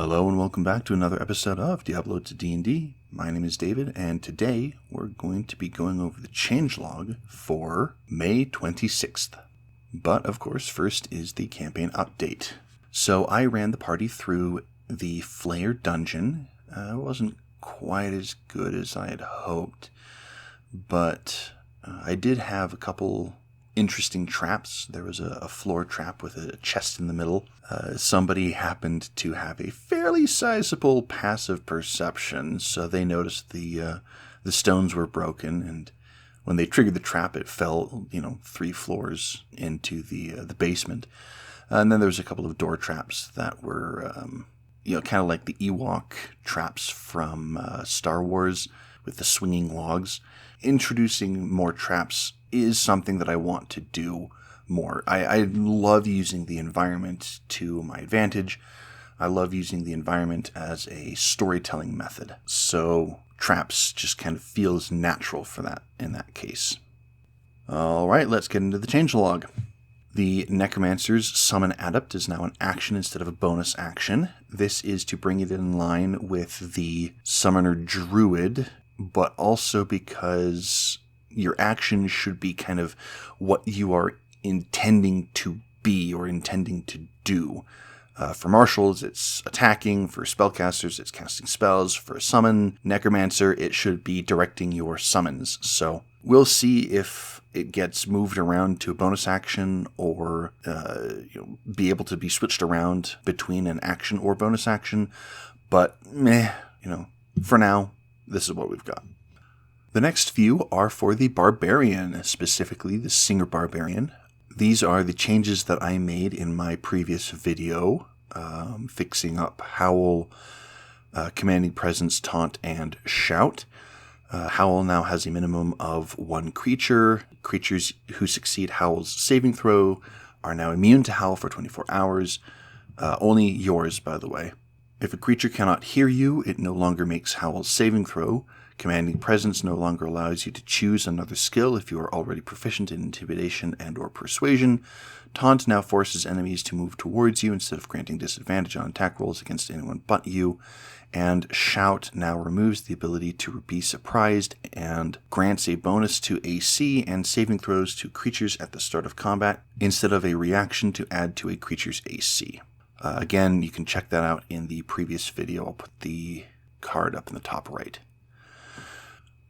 Hello and welcome back to another episode of Diablo to D&D. My name is David, and today we're going to be going over the changelog for May 26th. But, of course, first is the campaign update. So I ran the party through the Flayer dungeon. It wasn't quite as good as I had hoped, but I did have a couple interesting traps. There was a floor trap with a chest in the middle. Somebody happened to have a fairly sizable passive perception, so they noticed the stones were broken, and when they triggered the trap, it fell, 3 floors into the basement. And then there was a couple of door traps that were, kind of like the Ewok traps from Star Wars with the swinging logs. Introducing more traps is something that I want to do more. I love using the environment to my advantage. I love using the environment as a storytelling method. So traps just kind of feels natural for that in that case. All right, let's get into the changelog. The Necromancer's Summon Adept is now an action instead of a bonus action. This is to bring it in line with the Summoner Druid, but also because your action should be kind of what you are intending to be or intending to do. For martials, it's attacking. For spellcasters, it's casting spells. For a summon necromancer, it should be directing your summons. So we'll see if it gets moved around to a bonus action or be able to be switched around between an action or bonus action. But for now, this is what we've got. The next few are for the Barbarian, specifically the Singer Barbarian. These are the changes that I made in my previous video, fixing up Howl, Commanding Presence, Taunt, and Shout. Howl now has a minimum of 1 creature. Creatures who succeed Howl's saving throw are now immune to Howl for 24 hours. Only yours, by the way. If a creature cannot hear you, it no longer makes Howl's saving throw. Commanding Presence no longer allows you to choose another skill if you are already proficient in Intimidation and or Persuasion. Taunt now forces enemies to move towards you instead of granting disadvantage on attack rolls against anyone but you. And Shout now removes the ability to be surprised and grants a bonus to AC and saving throws to creatures at the start of combat instead of a reaction to add to a creature's AC. Again, you can check that out in the previous video. I'll put the card up in the top right.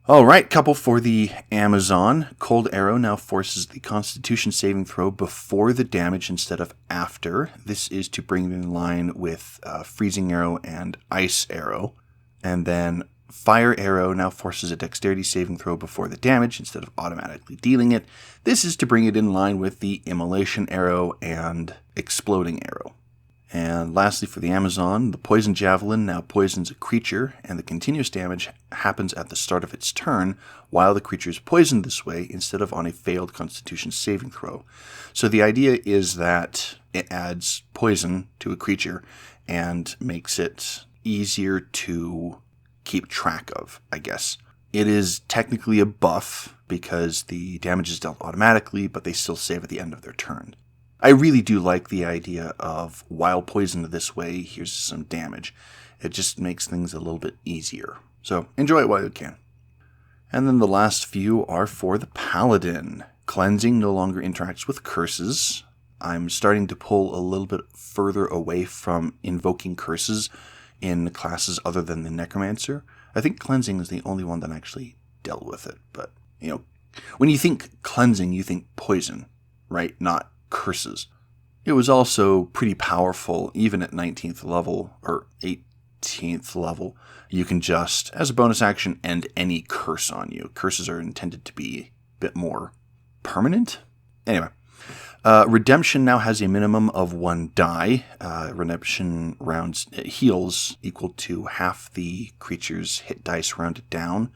All right, couple for the Amazon. Cold Arrow now forces the Constitution saving throw before the damage instead of after. This is to bring it in line with Freezing Arrow and Ice Arrow. And then Fire Arrow now forces a Dexterity saving throw before the damage instead of automatically dealing it. This is to bring it in line with the Immolation Arrow and Exploding Arrow. And lastly for the Amazon, the Poison Javelin now poisons a creature, and the continuous damage happens at the start of its turn while the creature is poisoned this way instead of on a failed Constitution saving throw. So the idea is that it adds poison to a creature and makes it easier to keep track of, I guess. It is technically a buff because the damage is dealt automatically, but they still save at the end of their turn. I really do like the idea of, while poisoned this way, here's some damage. It just makes things a little bit easier. So enjoy it while you can. And then the last few are for the Paladin. Cleansing no longer interacts with curses. I'm starting to pull a little bit further away from invoking curses in classes other than the Necromancer. I think Cleansing is the only one that actually dealt with it. But, when you think Cleansing, you think poison, right? Not curses. It was also pretty powerful, even at 19th level, or 18th level. You can just, as a bonus action, end any curse on you. Curses are intended to be a bit more permanent. Anyway, Redemption now has a minimum of 1 die. Redemption rounds heals equal to half the creature's hit dice rounded down.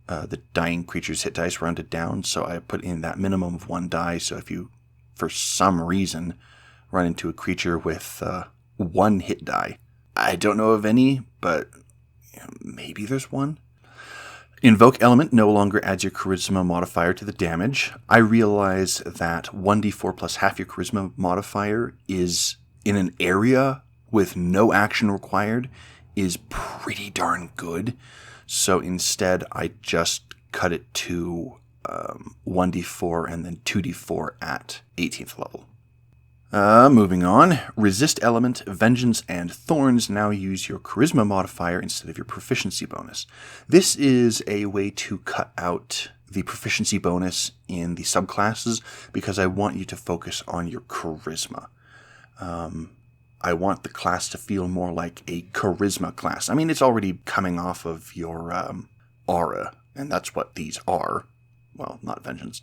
The dying creature's hit dice rounded down, so I put in that minimum of 1 die, so if you for some reason run into a creature with 1 hit die. I don't know of any, but maybe there's one. Invoke Element no longer adds your Charisma modifier to the damage. I realize that 1d4 plus half your Charisma modifier is in an area with no action required is pretty darn good. So instead, I just cut it to 1d4 and then 2d4 at 18th level. Moving on, Resist Element, Vengeance, and Thorns now use your Charisma modifier instead of your Proficiency bonus. This is a way to cut out the Proficiency bonus in the subclasses because I want you to focus on your Charisma. I want the class to feel more like a Charisma class. I mean, it's already coming off of your aura, and that's what these are. Well, not Vengeance,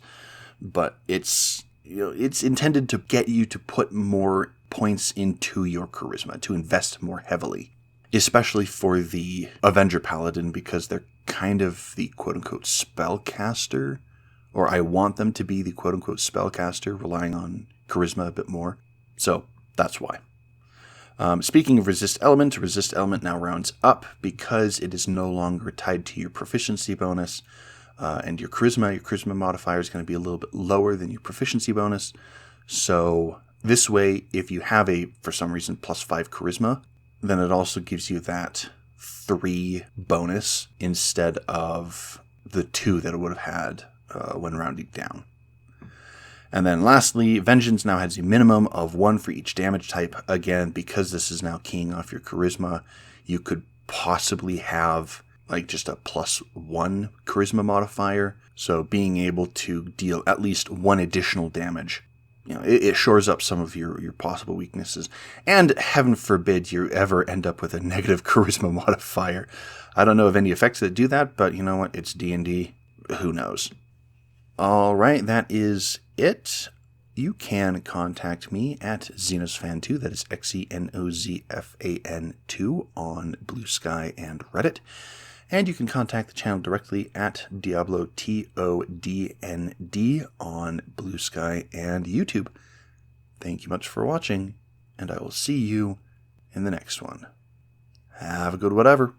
but it's intended to get you to put more points into your charisma, to invest more heavily, especially for the Avenger Paladin, because they're kind of the quote-unquote spellcaster, or I want them to be the quote-unquote spellcaster, relying on charisma a bit more. So that's why. Speaking of Resist Element now rounds up because it is no longer tied to your proficiency bonus. And your charisma modifier is going to be a little bit lower than your proficiency bonus. So this way, if you have for some reason, +5 charisma, then it also gives you that 3 bonus instead of the 2 that it would have had when rounding down. And then lastly, Vengeance now has a minimum of 1 for each damage type. Again, because this is now keying off your charisma, you could possibly have just a +1 charisma modifier. So being able to deal at least 1 additional damage, it shores up some of your possible weaknesses. And heaven forbid you ever end up with a negative charisma modifier. I don't know of any effects that do that, but you know what? It's D&D. Who knows? All right, that is it. You can contact me at XenozFan2, that is XenozFan2 on Blue Sky and Reddit. And you can contact the channel directly at Diablo TODND on Blue Sky and YouTube. Thank you much for watching, and I will see you in the next one. Have a good whatever.